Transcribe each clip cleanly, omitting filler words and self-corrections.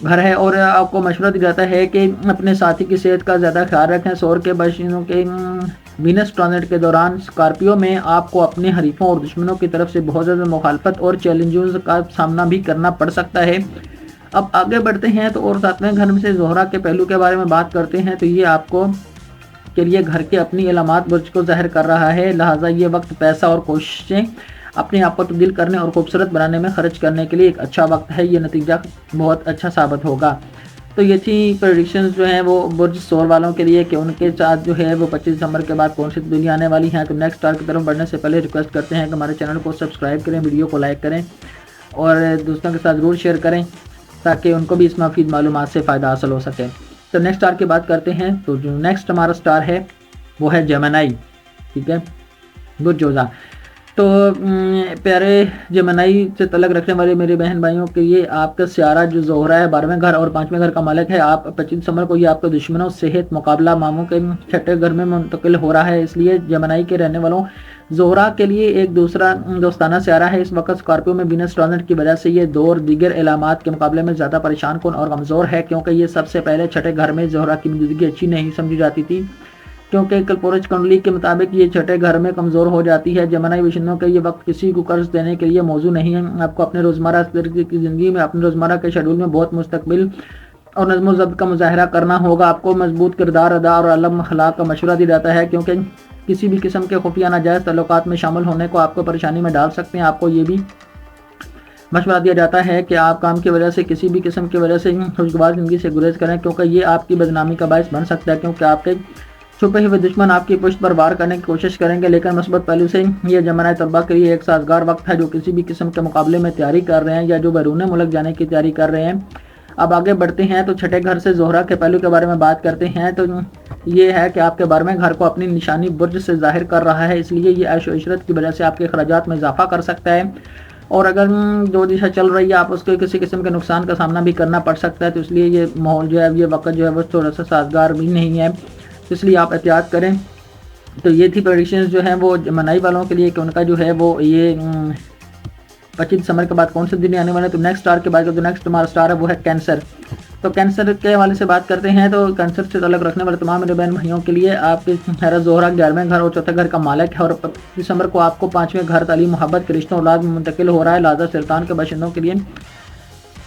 گھر ہے اور آپ کو مشورہ دیا جاتا ہے کہ اپنے ساتھی کی صحت کا زیادہ خیال رکھیں. سور کے باشندوں کے وینس ٹرانزٹ کے دوران اسکارپیو میں آپ کو اپنے حریفوں اور دشمنوں کی طرف سے بہت زیادہ مخالفت اور چیلنجز کا سامنا بھی کرنا پڑ سکتا ہے. اب آگے بڑھتے ہیں تو اور ساتویں گھر میں سے زہرہ کے پہلو کے بارے میں بات کرتے ہیں. تو یہ آپ کو کے لیے گھر کے اپنی علامات برج کو ظاہر کر رہا ہے، لہٰذا یہ وقت پیسہ اور کوششیں اپنے آپ کو تبدیل کرنے اور خوبصورت بنانے میں خرچ کرنے کے لیے ایک اچھا وقت ہے. یہ نتیجہ بہت اچھا ثابت ہوگا. تو یہ تھی پریڈکشنز جو ہیں وہ برج سور والوں کے لیے کہ ان کے ساتھ جو ہے وہ 25 دسمبر کے بعد کون سی تبدیلیاں آنے والی ہیں. تو نیکسٹ اسٹار کی طرف بڑھنے سے پہلے ریکویسٹ کرتے ہیں کہ ہمارے چینل کو سبسکرائب کریں، ویڈیو کو لائک کریں اور دوستوں کے ساتھ ضرور شیئر کریں تاکہ ان کو بھی اس میں مفید معلومات سے فائدہ حاصل ہو سکے. تو نیکسٹ اسٹار کی بات کرتے ہیں. تو جو نیکسٹ ہمارا اسٹار ہے وہ ہے جیمنائی. ٹھیک ہے، برج جوزا. تو پیارے جیمنائی سے تعلق رکھنے والے میرے بہن بھائیوں کے یہ آپ کا سیارہ جو زہرہ ہے 12ویں گھر اور 5ویں گھر کا مالک ہے. آپ 25 دسمبر کو یہ آپ کے دشمنوں صحت مقابلہ ماموں کے 6ٹھے گھر میں منتقل ہو رہا ہے. اس لیے جیمنائی کے رہنے والوں زہرہ کے لیے ایک دوسرا دوستانہ سیارہ ہے. اس وقت اسکارپیو میں وینس ٹرانزٹ کی وجہ سے یہ دور دیگر علامات کے مقابلے میں زیادہ پریشان کن اور کمزور ہے، کیونکہ یہ سب سے پہلے 6ٹھے گھر میں زہرہ کی موجودگی اچھی نہیں سمجھی جاتی تھی، کیونکہ کلپورج کنڈلی کے مطابق یہ 6ٹھے گھر میں کمزور ہو جاتی ہے. جیمنائی باشندوں کے یہ وقت کسی کو قرض دینے کے لیے موزوں نہیں ہے. آپ کو اپنے روزمرہ کی زندگی میں اپنے روزمرہ کے شیڈول میں بہت مستقبل اور نظم و ضبط کا مظاہرہ کرنا ہوگا. آپ کو مضبوط کردار ادا اور علم اخلاق کا مشورہ دیا جاتا ہے، کیونکہ کسی بھی قسم کے خفیہ ناجائز تعلقات میں شامل ہونے کو آپ کو پریشانی میں ڈال سکتے ہیں. آپ کو یہ بھی مشورہ دیا جاتا ہے کہ آپ کام کی وجہ سے کسی بھی قسم کی وجہ سے خوشگوار زندگی سے گریز کریں، کیونکہ یہ آپ کی بدنامی کا باعث بن سکتا ہے، کیونکہ آپ کے چھپے ہوئے دشمن آپ کی پشت پر وار کرنے کی کوشش کریں گے. لیکن مثبت پہلو سے یہ جیمنائی طلباء کے لیے ایک سازگار وقت ہے جو کسی بھی قسم کے مقابلے میں تیاری کر رہے ہیں یا جو بیرون ملک جانے کی تیاری کر رہے ہیں. اب آگے بڑھتے ہیں تو 6ٹھے گھر سے زہرہ کے پہلو کے بارے میں بات کرتے ہیں. تو یہ ہے کہ آپ کے 12ویں گھر کو اپنی نشانی برج سے ظاہر کر رہا ہے، اس لیے یہ عیش و عشرت کی وجہ سے آپ کے اخراجات میں اضافہ کر سکتا ہے، اور اگر جو دشا چل رہی ہے آپ اس کو کسی قسم کے نقصان کا سامنا بھی کرنا پڑ سکتا ہے. تو اس لیے یہ ماحول جو ہے یہ وقت جو ہے وہ تھوڑا سا سازگار بھی نہیں ہے، اس لیے آپ احتیاط کریں. تو یہ تھی پریڈکشنز جو ہیں وہ جیمنائی والوں کے لیے کہ ان کا جو ہے وہ یہ 25 دسمبر کے بعد کون سے دن آنے والے ہیں. تو نیکسٹ اسٹار کے بعد جو نیکسٹ ہمارا اسٹار ہے وہ ہے کینسر. تو کینسر کے حوالے سے بات کرتے ہیں. تو کینسر سے تعلق رکھنے والے تمام میرے بہن بھائیوں کے لیے آپ کے حیرت زہرہ 11ویں گھر اور 4تھے گھر کا مالک ہے، اور 25 دسمبر کو آپ کو 5ویں گھر تعلیم محبت کے رشتوں اولاد میں منتقل ہو رہا ہے. لہٰذا سرطان کے باشندوں کے لیے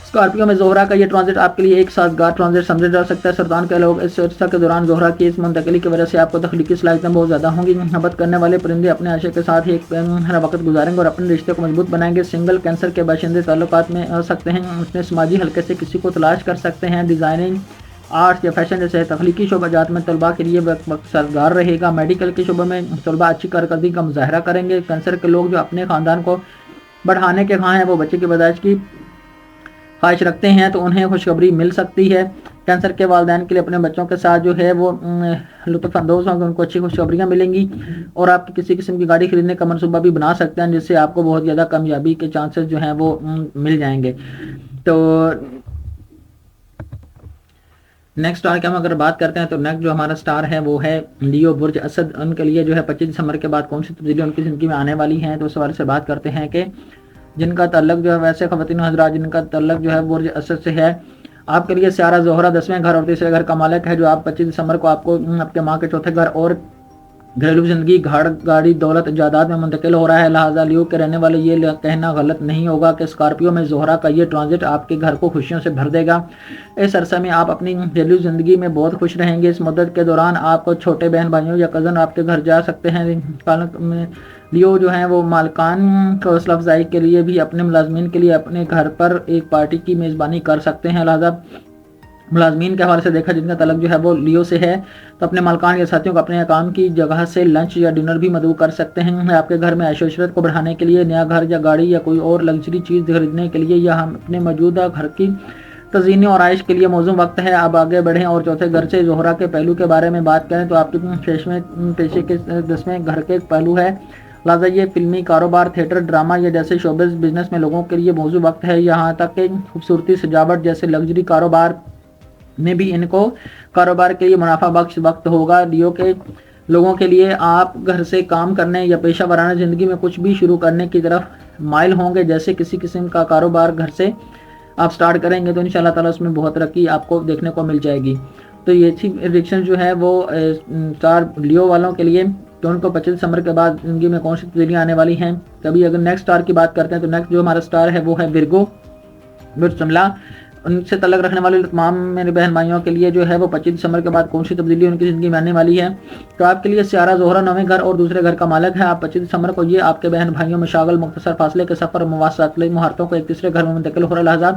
اسکارپیو میں زہرہ کا یہ ٹرانزٹ آپ کے لیے ایک سازگار ٹرانزٹ سمجھا جا سکتا ہے. سرطان کے لوگ اس عرصہ کے دوران زہرہ کی اس منتقلی کی وجہ سے آپ کو تخلیقی صلاحیتیں بہت زیادہ ہوں گی. محبت کرنے والے پرندے اپنے عاشق کے ساتھ ایک وقت گزاریں گے اور اپنے رشتے کو مضبوط بنائیں گے. سنگل کینسر کے باشندے تعلقات میں آ سکتے ہیں، اپنے سماجی حلقے سے کسی کو تلاش کر سکتے ہیں. ڈیزائننگ، آرٹس یا فیشن جیسے تخلیقی شعبہ جات میں طلباء کے لیے وقت سازگار رہے گا. میڈیکل کے شعبے میں طلباء اچھی کارکردگی کا مظاہرہ کریں گے. کینسر کے لوگ جو اپنے خاندان کو بڑھانے کے خواہاں ہیں، وہ بچے کی پیدائش کی خواہش رکھتے ہیں تو انہیں خوشخبری مل سکتی ہے. کینسر کے والدین کے لیے اپنے بچوں کے ساتھ جو ہے وہ لطف اندوز ہوں گے، ان کو اچھی خوشخبریاں ملیں گی، اور آپ کسی قسم کی گاڑی خریدنے کا منصوبہ بھی بنا سکتے ہیں، جس سے آپ کو بہت زیادہ کامیابی کے چانسز جو ہیں وہ مل جائیں گے. تو نیکسٹ اسٹار کی ہم اگر بات کرتے ہیں تو نیکسٹ جو ہمارا اسٹار ہے وہ ہے لیو برج اسد. ان کے لیے جو ہے 25 دسمبر کے بعد کون سی تبدیلیاں ان کی زندگی میں آنے والی ہیں. تو اس حوالے سے بات کرتے ہیں کہ جن کا تعلق جو ہے ویسے خواتین حضرات جن کا تعلق جو ہے برج اسد سے ہے، آپ کے لیے سیارہ زہرہ 10ویں گھر اور 3رے گھر کا مالک ہے، جو آپ 25 دسمبر کو آپ کو آپ کے ماں کے 4تھے گھر اور گھریلو زندگی، گھر، گاڑی، دولت، جائیداد میں منتقل ہو رہا ہے. لہٰذا لیو کے رہنے والے یہ کہنا غلط نہیں ہوگا کہ اسکارپیو میں زہرہ کا یہ ٹرانزٹ آپ کے گھر کو خوشیوں سے بھر دے گا. اس عرصے میں آپ اپنی گھریلو زندگی میں بہت خوش رہیں گے. اس مدت کے دوران آپ کو چھوٹے بہن بھائیوں یا کزن آپ کے گھر جا سکتے ہیں. لیو جو ہیں وہ مالکان کو حوصلہ افزائی کے لیے بھی اپنے ملازمین کے لیے اپنے گھر پر ایک پارٹی کی میزبانی کر سکتے ہیں. لہٰذا ملازمین کے حوالے سے دیکھا جن کا تعلق جو ہے وہ لیو سے ہے تو اپنے مالکان کے ساتھیوں کو اپنے کام کی جگہ سے لنچ یا ڈنر بھی مدعو کر سکتے ہیں. آپ کے گھر میں عیش و عشرت کو بڑھانے کے لیے نیا گھر یا گاڑی یا کوئی اور لگژری چیز خریدنے کے لیے یا ہم اپنے موجودہ گھر کی تزئین اور آرائش کے لیے موزوں وقت ہے. اب آگے بڑھیں اور 4تھے گھر سے زہرہ کے پہلو کے بارے میں بات کریں تو آپ کے پیشے کے 10ویں گھر کے پہلو ہے. لہٰذا یہ فلمی کاروبار، تھیٹر، ڈرامہ یا جیسے شوبز بزنس میں لوگوں کے لیے موزوں وقت ہے. یہاں تک کہ خوبصورتی، سجاوٹ جیسے لگژری کاروبار میں بھی ان کو کاروبار کے لیے منافع بخش وقت ہوگا. لیو کے لوگوں کے لیے آپ گھر سے کام کرنے یا پیشہ ورانہ زندگی میں کچھ بھی شروع کرنے کی طرف مائل ہوں گے، جیسے کسی قسم کا کاروبار گھر سے آپ سٹارٹ کریں گے تو انشاءاللہ تعالیٰ اس میں بہت ترقی آپ کو دیکھنے کو مل جائے گی۔ تو یہ تھی پریڈکشن جو ہے وہ اسٹار لیو والوں کے لیے کہ ان کو 25 دسمبر کے بعد زندگی میں کون سی تبدیلیاں آنے والی ہیں۔ کبھی اگر نیکسٹ اسٹار کی بات کرتے ہیں تو نیکسٹ جو ہمارا اسٹار ہے وہ ہے ورگو، برج شملہ۔ ان سے تعلق رکھنے والے تمام میرے بہن بھائیوں کے لیے جو ہے وہ 25 دسمبر کے بعد کون سی تبدیلی ان کی زندگی میں آنے والی ہے۔ تو آپ کے لیے سیارہ زہرہ 9ویں گھر اور دوسرے گھر کا مالک ہے۔ آپ 25 دسمبر کو یہ آپ کے بہن بھائیوں میں شاغل مختصر فاصلے کے سفر، مواصلات، مہارتوں کو ایک تیسرے گھر میں منتقل ہو رہا لہذا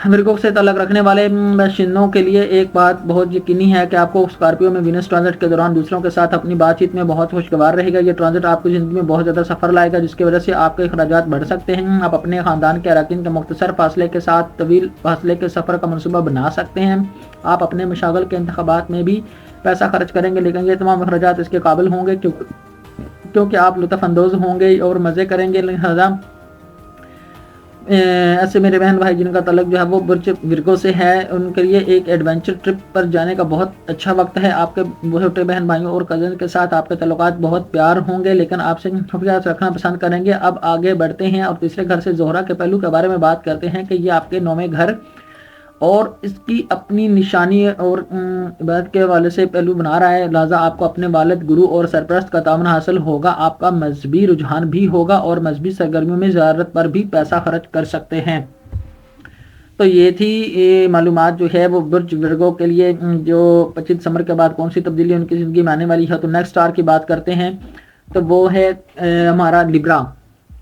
ورگو سے تعلق رکھنے والے باشندوں کے لیے ایک بات بہت یقینی ہے کہ آپ کو اسکارپیو میں وینس ٹرانزٹ کے دوران دوسروں کے ساتھ اپنی بات چیت میں بہت خوشگوار رہے گا۔ یہ ٹرانزٹ آپ کی زندگی میں بہت زیادہ سفر لائے گا جس کی وجہ سے آپ کے اخراجات بڑھ سکتے ہیں۔ آپ اپنے خاندان کے اراکین کے مختصر فاصلے کے ساتھ طویل فاصلے کے سفر کا منصوبہ بنا سکتے ہیں۔ آپ اپنے مشاغل کے انتخابات میں بھی پیسہ خرچ کریں گے لیکن یہ تمام اخراجات اس کے قابل ہوں گے کیونکہ آپ لطف اندوز ہوں گے اور مزے کریں گے۔ لہذا ایسے میرے بہن بھائی جن کا تعلق جو ہے وہ برج ورگو سے ہے ان کے لیے ایک ایڈونچر ٹرپ پر جانے کا بہت اچھا وقت ہے۔ آپ کے چھوٹے بہن بھائیوں اور کزن کے ساتھ آپ کے تعلقات بہت پیار ہوں گے لیکن آپ سے خفیہ رکھنا پسند کریں گے۔ اب آگے بڑھتے ہیں اور تیسرے گھر سے زہرہ کے پہلو کے بارے میں بات کرتے ہیں کہ یہ آپ کے 9ویں گھر اور اس کی اپنی نشانی اور عبادت کے حوالے سے پہلو بنا رہا ہے، لہٰذا آپ کو اپنے والد، گرو اور سرپرست کا تعاون حاصل ہوگا۔ آپ کا مذہبی رجحان بھی ہوگا اور مذہبی سرگرمیوں میں زیارت پر بھی پیسہ خرچ کر سکتے ہیں۔ تو یہ تھی معلومات جو ہے وہ برج ورگو کے لیے جو 25 دسمبر کے بعد کون سی تبدیلی ان کی زندگی میں آنے والی ہے۔ تو نیکسٹ اسٹار کی بات کرتے ہیں تو وہ ہے ہمارا لیبرا،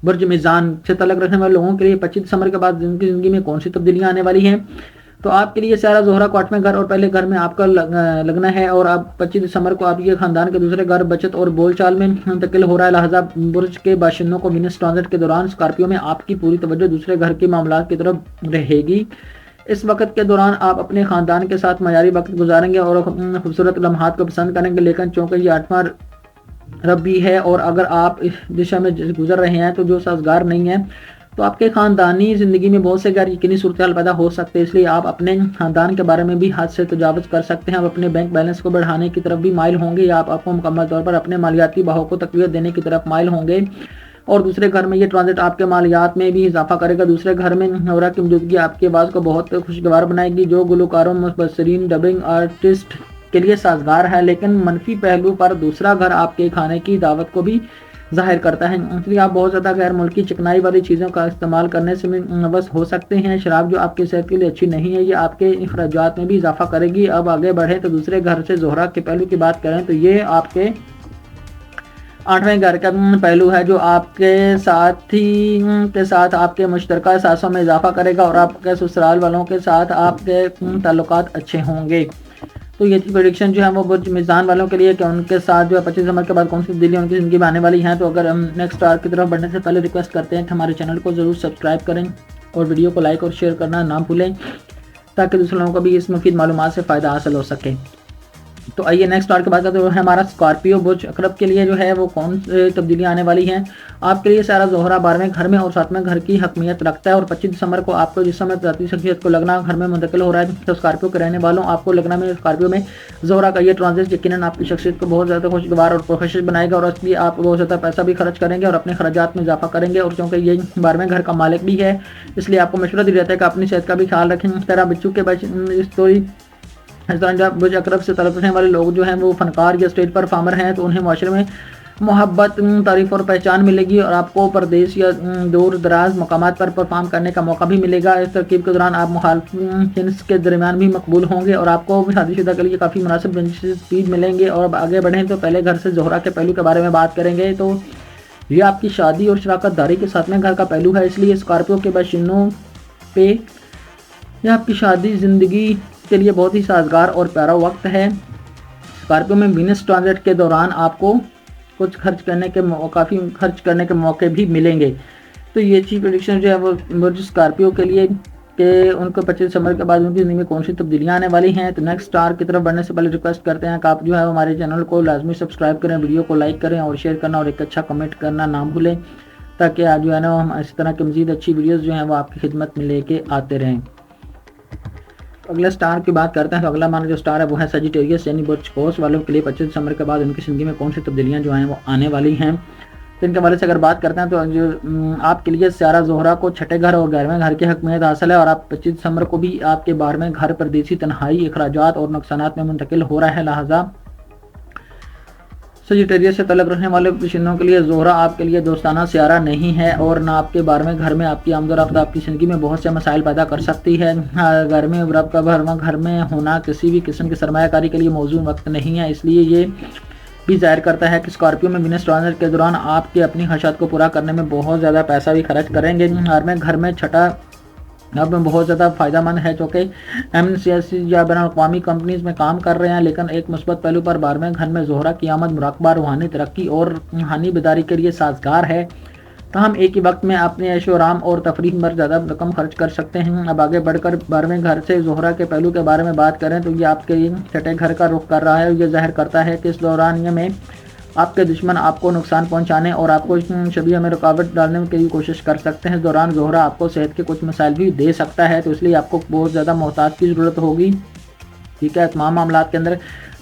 برج میزان سے تعلق رکھنے والے لوگوں کے لیے 25 دسمبر کے بعد ان کی زندگی میں کون سی تبدیلیاں آنے والی ہیں۔ تو آپ کے لیے سیارہ زہرہ کو 8ویں گھر اور پہلے گھر میں آپ کا لگنا ہے اور آپ 25 دسمبر کو آپ کے خاندان کے دوسرے گھر بچت اور بول چال میں منتقل ہو رہا ہے، لہٰذا برج کے باشندوں کو وینس ٹرانزٹ کے دوران اسکارپیو میں آپ کی پوری توجہ دوسرے گھر کے معاملات کی طرف رہے گی۔ اس وقت کے دوران آپ اپنے خاندان کے ساتھ معیاری وقت گزاریں گے اور خوبصورت لمحات کو پسند کریں گے، لیکن چونکہ یہ 8واں رب بھی ہے اور اگر آپ اس دشا میں گزر رہے ہیں تو جو سازگار نہیں ہے تو آپ کے خاندانی زندگی میں بہت سے غیر یقینی صورتحال پیدا ہو سکتے ہیں، اس لیے آپ اپنے خاندان کے بارے میں بھی حد سے تجاوز کر سکتے ہیں۔ آپ اپنے بینک بیلنس کو بڑھانے کی طرف بھی مائل ہوں گے یا آپ کو مکمل طور پر اپنے مالیاتی بہاؤ کو تقویت دینے کی طرف مائل ہوں گے اور دوسرے گھر میں یہ ٹرانزٹ آپ کے مالیات میں بھی اضافہ کرے گا۔ دوسرے گھر میں زہرہ کی موجودگی آپ کی آواز کو بہت خوشگوار بنائے گی جو گلوکاروں، مبصرین، ڈبنگ آرٹسٹ کے لیے سازگار ہے، لیکن منفی پہلو پر دوسرا گھر آپ کے کھانے کی دعوت کو بھی ظاہر کرتا ہے، اس لیے آپ بہت زیادہ غیر ملکی چکنائی والی چیزوں کا استعمال کرنے سے ملوث ہو سکتے ہیں۔ شراب جو آپ کی صحت کے لیے اچھی نہیں ہے یہ آپ کے اخراجات میں بھی اضافہ کرے گی۔ اب آگے بڑھیں تو دوسرے گھر سے زہرہ کے پہلو کی بات کریں تو یہ آپ کے 8ویں گھر کا پہلو ہے جو آپ کے ساتھی کے ساتھ آپ کے مشترکہ احساسوں میں اضافہ کرے گا اور آپ کے سسرال والوں کے ساتھ آپ کے تعلقات اچھے ہوں گے۔ تو یہ تھی پریڈکشن جو ہے وہ برج میزان والوں کے لیے کہ ان کے ساتھ جو ہے 25 دسمبر کے بعد کون سی تبدیلیاں ان کی زندگی میں آنے والی ہیں۔ تو اگر ہم نیکسٹ اسٹار کی طرف بڑھنے سے پہلے ریکویسٹ کرتے ہیں کہ ہمارے چینل کو ضرور سبسکرائب کریں اور ویڈیو کو لائک اور شیئر کرنا نہ بھولیں تاکہ دوسرے لوگوں کو بھی اس مفید معلومات سے فائدہ حاصل ہو سکے۔ تو آئیے نیکسٹ اسٹار کے بعد کرتے ہیں ہمارا اسکارپیو برج عقرب کے لیے جو ہے وہ کون سی تبدیلیاں آنے والی ہیں۔ آپ کے لیے سیارہ زہرہ 12ویں گھر میں اور 7ویں گھر کی حکمیت رکھتا ہے اور 25 دسمبر کو آپ کو جس سمے ذاتی شخصیت کو لگنا گھر میں منتقل ہو رہا ہے تو اسکارپیو کے رہنے والوں آپ کو لگنا میں اسکارپیو میں زہرہ کا یہ ٹرانزٹ یقیناً آپ کی شخصیت کو بہت زیادہ خوشگوار اور پرکشش بنائے گا اور اس لیے آپ بہت زیادہ پیسہ بھی خرچ کریں گے اور اپنے خراجات میں اضافہ کریں گے، اور چونکہ یہ 12ویں گھر کا مالک بھی ہے اس لیے آپ کو مشورہ دیا جاتا ہے کہ اپنی صحت کا بھی خیال رکھیں۔ اس طرح بچوں کے اس طرح جب برج عقرب سے تعلق رکھنے والے لوگ جو ہیں وہ فنکار یا اسٹیج پرفارمر ہیں تو انہیں معاشرے میں محبت، تعریف اور پہچان ملے گی اور آپ کو پردیس یا دور دراز مقامات پر پرفارم کرنے کا موقع بھی ملے گا۔ اس ترکیب کے دوران آپ مخالفین جنس کے درمیان بھی مقبول ہوں گے اور آپ کو شادی شدہ کے لیے کافی مناسب رنجز بھی ملیں گے۔ اور اب آگے بڑھیں تو پہلے گھر سے زہرہ کے پہلو کے بارے میں بات کریں گے تو یہ آپ کی شادی اور شراکت داری کے 7ویں گھر کا پہلو ہے، اس لیے اسکارپیو کے باشندوں پہ یہ آپ کی شادی زندگی کے لیے بہت ہی سازگار اور پیارا وقت ہے۔ اسکارپیو میں وینس ٹرانزٹ کے دوران آپ کو کچھ کافی خرچ کرنے کے موقع بھی ملیں گے۔ تو یہ چیز پریڈکشن جو ہے وہ برج اسکارپیو کے لیے کہ ان کو 25 دسمبر کے بعد ان کی زندگی میں کون سی تبدیلیاں آنے والی ہیں۔ تو نیکسٹ اسٹار کی طرف بڑھنے سے پہلے ریکویسٹ کرتے ہیں کہ آپ جو ہے ہمارے چینل کو لازمی سبسکرائب کریں، ویڈیو کو لائک کریں اور شیئر کرنا اور ایک اچھا کمنٹ کرنا نہ بھولیں تاکہ آج جو ہے نا ہم اس طرح کی مزید اچھی ویڈیوز جو ہیں وہ آپ کی خدمت میں لے کے آتے رہیں۔ اگلے سٹار کی بات کرتے ہیں تو اگلا ہمارا جو سٹار ہے وہ ہے سیجیٹیریس یعنی برج قوس والوں کے لیے 25 دسمبر کے بعد ان کی زندگی میں کون سی تبدیلیاں جو ہیں وہ آنے والی ہیں۔ تو ان کے حوالے سے اگر بات کرتے ہیں تو جو آپ کے لیے سیارہ زہرہ کو چھٹے گھر اور 11ویں گھر کی حکمیت حاصل ہے، اور آپ 25 دسمبر کو بھی آپ کے 12ویں گھر پردیسی تنہائی، اخراجات اور نقصانات میں منتقل ہو رہا ہے، لہٰذا سجیٹیریس سے تعلق رکھنے والے باشندوں کے لیے زہرہ آپ کے لیے دوستانہ سیارہ نہیں ہے، اور نہ آپ کے 12ویں گھر میں آپ کی آمد و رفت آپ کی زندگی میں بہت سے مسائل پیدا کر سکتی ہے۔ گھر میں رب کا 12واں گھر میں ہونا کسی بھی قسم کی سرمایہ کاری کے لیے موزوں وقت نہیں ہے، اس لیے یہ بھی ظاہر کرتا ہے کہ اسکارپیو میں وینس ٹرانزٹ کے دوران آپ کے اپنی خواہشات کو پورا کرنے میں بہت زیادہ پیسہ بھی خرچ کریں گے۔ 12ویں گھر میں چھٹا اب میں بہت زیادہ فائدہ مند ہے، چونکہ سیاسی یا بین الاقوامی کمپنیز میں کام کر رہے ہیں، لیکن ایک مثبت پہلو پر 12ویں گھر میں زہرہ کی آمد مراقبہ، روحانی ترقی اور روحانی بیداری کے لیے سازگار ہے، تاہم ایک ہی وقت میں اپنے عیش و آرام اور تفریح پر زیادہ رقم خرچ کر سکتے ہیں۔ اب آگے بڑھ کر 12ویں گھر سے زہرہ کے پہلو کے بارے میں بات کریں تو یہ آپ کے چھٹے گھر کا رخ کر رہا ہے، یہ ظاہر کرتا ہے کہ اس دورانیے میں آپ کے دشمن آپ کو نقصان پہنچانے اور آپ کو شبیہ میں رکاوٹ ڈالنے کی کوشش کر سکتے ہیں۔ اس دوران زہرہ آپ کو صحت کے کچھ مسائل بھی دے سکتا ہے، تو اس لیے آپ کو بہت زیادہ محتاط کی ضرورت ہوگی، ٹھیک ہے، تمام معاملات کے اندر،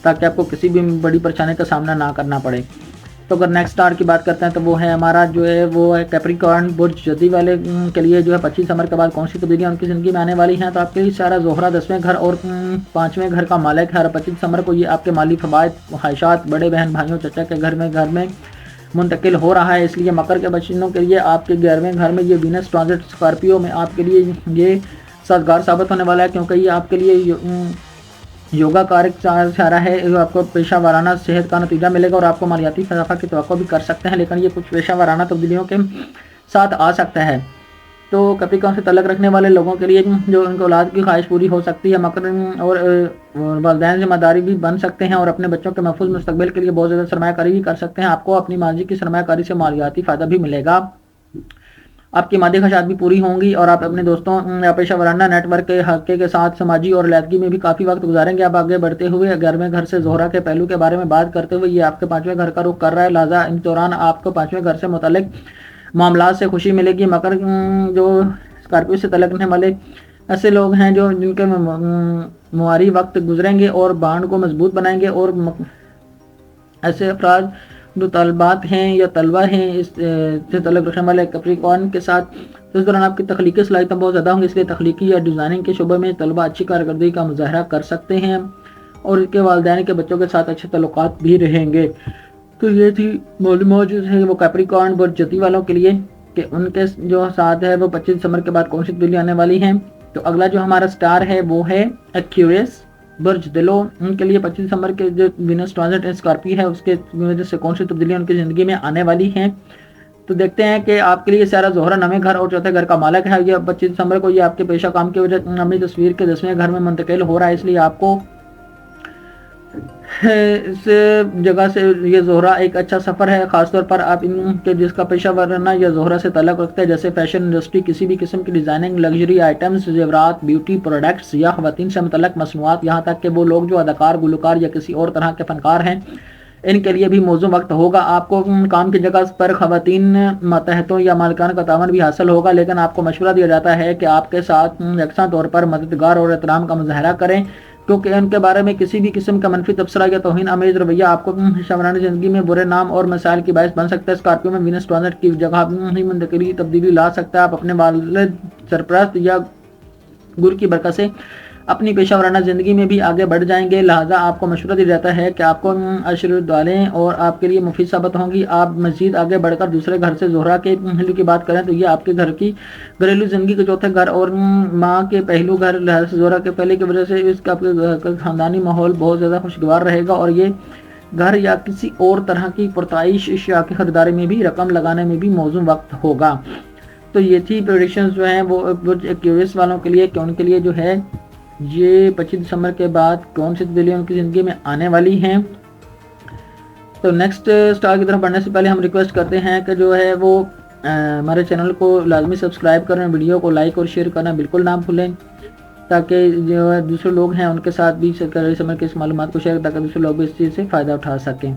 تاکہ آپ کو کسی بھی بڑی پریشانی کا سامنا نہ کرنا پڑے۔ تو اگر نیکسٹ اسٹار کی بات کرتے ہیں تو وہ ہے ہمارا جو ہے وہ ہے کیپریکارن برج جدی والے کے لیے جو ہے 25 دسمبر کے بعد کون سی تبدیلیاں ان کی زندگی میں آنے والی ہیں۔ تو آپ کے لیے سارا زہرہ 10ویں گھر اور 5ویں گھر کا مالک ہے، اور 25 دسمبر کو یہ آپ کے مالی فوائد، خواہشات، بڑے بہن بھائیوں، چچا کے گھر میں منتقل ہو رہا ہے، اس لیے مکر کے باشندوں کے لیے آپ کے 11ویں گھر میں یہ وینس ٹرانزٹ اسکارپیو میں آپ کے لیے یہ سازگار ثابت ہونے والا ہے، کیونکہ یہ آپ کے لیے یوگا کارک سیارہ ہے، جو آپ کو پیشہ وارانہ صحت کا نتیجہ ملے گا، اور آپ کو مالیاتی اضافہ کی توقع بھی کر سکتے ہیں، لیکن یہ کچھ پیشہ وارانہ تبدیلیوں کے ساتھ آ سکتا ہے۔ تو کیپریکارن سے تعلق رکھنے والے لوگوں کے لیے جو ان کو اولاد کی خواہش پوری ہو سکتی ہے، مکر اور والدین ذمہ داری بھی بن سکتے ہیں، اور اپنے بچوں کے محفوظ مستقبل کے لیے بہت زیادہ سرمایہ کاری بھی کر سکتے ہیں۔ آپ کو اپنی ماضی کی سرمایہ کاری سے مالیاتی فائدہ بھی ملے گا، آپ کی مادی خواہشات بھی پوری ہوں گی، اور آپ اپنے دوستوں یا پیشہ ورانہ نیٹ ورک کے حلقے کے ساتھ سماجی اور علیحدگی میں بھی کافی وقت گزاریں گے۔ اب آگے بڑھتے ہوئے 11ویں گھر سے زہرہ کے پہلو کے بارے میں بات کرتے ہوئے یہ آپ کے 5ویں گھر کا رخ کر رہا ہے، لہٰذا ان دوران آپ کو 5ویں گھر سے متعلق معاملات سے خوشی ملے گی۔ مکر جو اسکارپیو سے تعلق رکھنے والے ایسے لوگ ہیں جو جن کے معیاری وقت گزریں گے اور بانڈ کو مضبوط بنائیں گے، اور ایسے افراد جو طالبات ہیں یا طلبہ ہیں اس سے تعلق رکھنے والے کیپریکارن کے ساتھ، اس دوران آپ کی تخلیقی صلاحیتیں بہت زیادہ ہوں گی، اس لیے تخلیقی یا ڈیزائننگ کے شعبے میں طلبہ اچھی کارکردگی کا مظاہرہ کر سکتے ہیں، اور ان کے والدین کے بچوں کے ساتھ اچھے تعلقات بھی رہیں گے۔ تو یہ تھی معلومات جو ہے وہ کیپریکارن برج جتی والوں کے لیے کہ ان کے جو ساتھ ہے وہ 25 دسمبر کے بعد کون سی تبدیلی آنے والی ہیں۔ تو اگلا جو ہمارا سٹار ہے وہ ہے ایکیوریس برج دلو، ان کے لیے 25 دسمبر کے جو وینس ٹرانزٹ اسکارپی ہے اس کے وجہ سے کون سی تبدیلیاں ان کی زندگی میں آنے والی ہیں۔ تو دیکھتے ہیں کہ آپ کے لیے سیارہ زہرہ 9ویں گھر اور 4تھے گھر کا مالک ہے، یہ 25 دسمبر کو یہ آپ کے پیشہ کام کی وجہ اپنی تصویر کے 10ویں گھر میں منتقل ہو رہا ہے، اس لیے آپ کو اس جگہ سے یہ زہرہ ایک اچھا سفر ہے، خاص طور پر آپ ان کے جس کا پیشہ ورانہ یا زہرہ سے تعلق رکھتے ہیں، جیسے فیشن انڈسٹری، کسی بھی قسم کی ڈیزائننگ، لگژری آئٹمز، زیورات، بیوٹی پروڈکٹس یا خواتین سے متعلق مصنوعات، یہاں تک کہ وہ لوگ جو اداکار، گلوکار یا کسی اور طرح کے فنکار ہیں، ان کے لیے بھی موزوں وقت ہوگا۔ آپ کو کام کی جگہ پر خواتین ماتحتوں یا مالکان کا تعاون بھی حاصل ہوگا، لیکن آپ کو مشورہ دیا جاتا ہے کہ آپ کے ساتھ یکساں طور پر مددگار اور احترام کا مظاہرہ کریں، کیونکہ ان کے بارے میں کسی بھی قسم کا منفی تبصرہ یا توہین آمیز رویہ آپ کو شاورانہ زندگی میں برے نام اور مسائل کی باعث بن سکتا ہے۔ اسکارپیو میں وینس ٹرانزٹ کی جگہ ہی منتقلی تبدیلی لا سکتا ہے۔ آپ اپنے والد، سرپرست یا گر کی برکت سے اپنی پیشہ ورانہ زندگی میں بھی آگے بڑھ جائیں گے، لہٰذا آپ کو مشورہ دیا جاتا ہے کہ آپ کو عشر دالیں اور آپ کے لیے مفید ثابت ہوں گی۔ آپ مزید آگے بڑھ کر دوسرے گھر سے زہرہ کے پہلو کی بات کریں تو یہ آپ کے گھر کی گھریلو زندگی کے 4تھے گھر اور ماں کے پہلو گھر، لہٰذا سے زہرہ کے پہلے کی وجہ سے اس کا آپ کے خاندانی ماحول بہت زیادہ خوشگوار رہے گا، اور یہ گھر یا کسی اور طرح کی پرتعیش اشیاء کی خریداری میں بھی رقم لگانے میں بھی موزوں وقت ہوگا۔ تو یہ تھی پریڈکشنز جو ہیں وہ ایکیوریس والوں کے لیے کہ ان کے لیے جو ہے یہ 25 دسمبر کے بعد کون سی تبدیلیاں ان کی زندگی میں آنے والی ہیں۔ تو نیکسٹ سٹار کی طرف بڑھنے سے پہلے ہم ریکویسٹ کرتے ہیں کہ جو ہے وہ ہمارے چینل کو لازمی سبسکرائب کریں، ویڈیو کو لائک اور شیئر کرنا بالکل نہ بھولیں، تاکہ جو ہے دوسرے لوگ ہیں ان کے ساتھ بھی سمر کے اس معلومات کو شیئر تاکہ دوسرے لوگ بھی اس چیز سے فائدہ اٹھا سکیں۔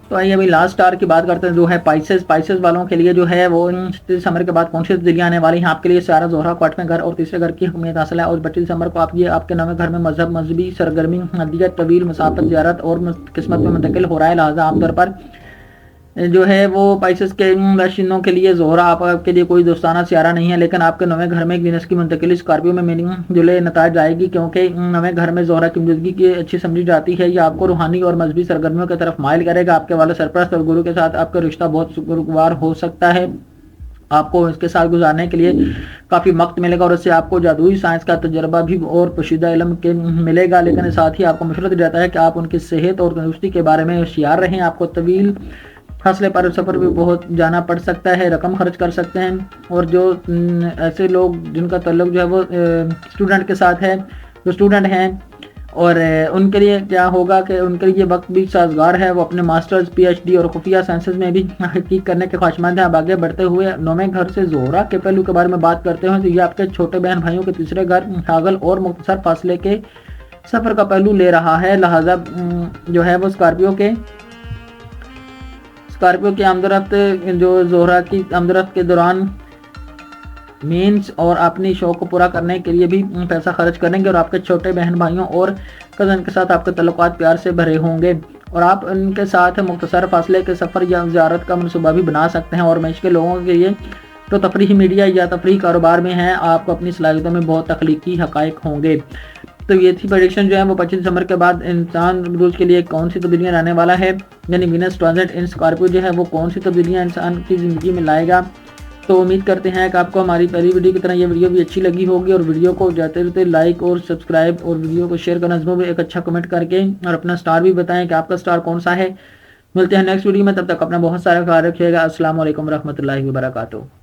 تو آئیے ابھی لاسٹ سٹار کی بات کرتے ہیں جو ہے پائسز والوں کے لیے جو ہے وہ 30 دسمبر کے بعد کون سی تبدیلیاں آنے والی ہیں۔ آپ کے لیے سیارہ زہرہ کو 8ویں گھر اور تیسرے گھر کی حکمیت حاصل ہے، اور 25 دسمبر کو آپ کے 9ویں گھر میں مذہب، مذہبی سرگرمی، ہدیت، طویل مسافت، زیارت اور قسمت میں منتقل ہو رہا ہے، لہٰذا عام طور پر جو ہے وہ پائسس کے باشندوں کے لیے زہرا آپ کے لیے کوئی دوستانہ سیارہ نہیں ہے، لیکن آپ کے نویں گھر میں وینس کی منتقلی اسکارپیو میں میننگ جلے نتائج آئے گی، کیونکہ نویں گھر میں زہرا کی موجودگی کی اچھی سمجھی جاتی ہے۔ یہ آپ کو روحانی اور مذہبی سرگرمیوں کی طرف مائل کرے گا۔ آپ کے والد سرپرست اور گرو کے ساتھ آپ کا رشتہ بہت سگوار ہو سکتا ہے۔ آپ کو اس کے ساتھ گزارنے کے لیے کافی وقت ملے گا، اور اس سے آپ کو جادوئی سائنس کا تجربہ بھی اور پوشیدہ علم کے ملے گا، لیکن ساتھ ہی آپ کو مشورہ دیا جاتا ہے کہ آپ ان کی صحت اور تندرستی کے بارے میں ہوشیار رہیں۔ آپ کو طویل فاصلے پر سفر بھی بہت جانا پڑ سکتا ہے، رقم خرچ کر سکتے ہیں، اور جو ایسے لوگ جن کا تعلق جو ہے وہ اسٹوڈنٹ کے ساتھ ہے، جو اسٹوڈنٹ ہیں، اور ان کے لیے کیا ہوگا کہ ان کے لیے وقت بھی سازگار ہے، وہ اپنے ماسٹرز، پی ایچ ڈی اور خفیہ سائنسز میں بھی تحقیق کرنے کے خواہشمند ہیں۔ اب آگے بڑھتے ہوئے نویں گھر سے زہرا کے پہلو کے بارے میں بات کرتے ہیں، تو یہ آپ کے چھوٹے بہن بھائیوں کے تیسرے گھر حاگل اور مختصر فاصلے کے سفر کا پہلو لے رہا ہے، لہذا جو ہے وہ اسکارپیو کی آمدرفت جو زہرا کی آمدرفت کے دوران مینس اور اپنی شوق کو پورا کرنے کے لیے بھی پیسہ خرچ کریں گے، اور آپ کے چھوٹے بہن بھائیوں اور کزن کے ساتھ آپ کے تعلقات پیار سے بھرے ہوں گے، اور آپ ان کے ساتھ مختصر فاصلے کے سفر یا زیارت کا منصوبہ بھی بنا سکتے ہیں۔ اور معیش کے لوگوں کے لیے تو تفریحی میڈیا یا تفریحی کاروبار میں ہیں، آپ کو اپنی صلاحیتوں میں بہت تخلیقی حقائق ہوں گے۔ تو یہ تھی پریڈکشن جو ہے وہ 25 دسمبر کے بعد انسان روز کے لیے کون سی تبدیلیاں لانے والا ہے، یعنی وینس ٹرانزٹ ان اسکارپیو جو ہے وہ کون سی تبدیلیاں انسان کی زندگی میں لائے گا۔ تو امید کرتے ہیں کہ آپ کو ہماری پہلی ویڈیو کی طرح یہ ویڈیو بھی اچھی لگی ہوگی، اور ویڈیو کو جاتے رہتے لائک اور سبسکرائب اور ویڈیو کو شیئر کرنا ضرور، ایک اچھا کمنٹ کر کے، اور اپنا سٹار بھی بتائیں کہ آپ کا سٹار کون سا ہے۔ ملتے ہیں نیکسٹ ویڈیو میں، تب تک اپنا بہت سارا خیال رکھیے گا۔ السلام علیکم ورحمۃ اللہ وبرکاتہ۔